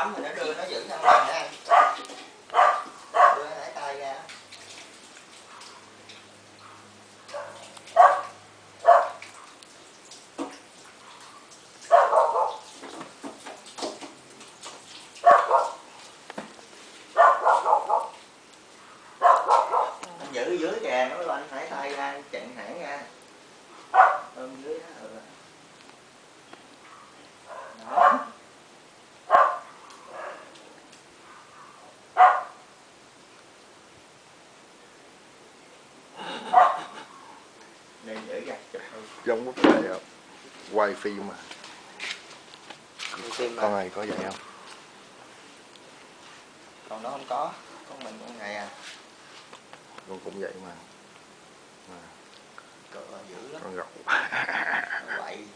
ấm thì nó đưa nó giữ thăng bằng nha. Đưa hai tay ra. Anh giữ dưới kìa, nó anh hai tay ra chặn hãng ra. Ôm dưới đó. Đó. Nên giữ ra chụp giống quốc tế không? Quay phim mà. Con này có vậy không? Còn nó không có mình con này à. Con cũng vậy mà. Cỡ dữ lắm. Con gọc. Vậy.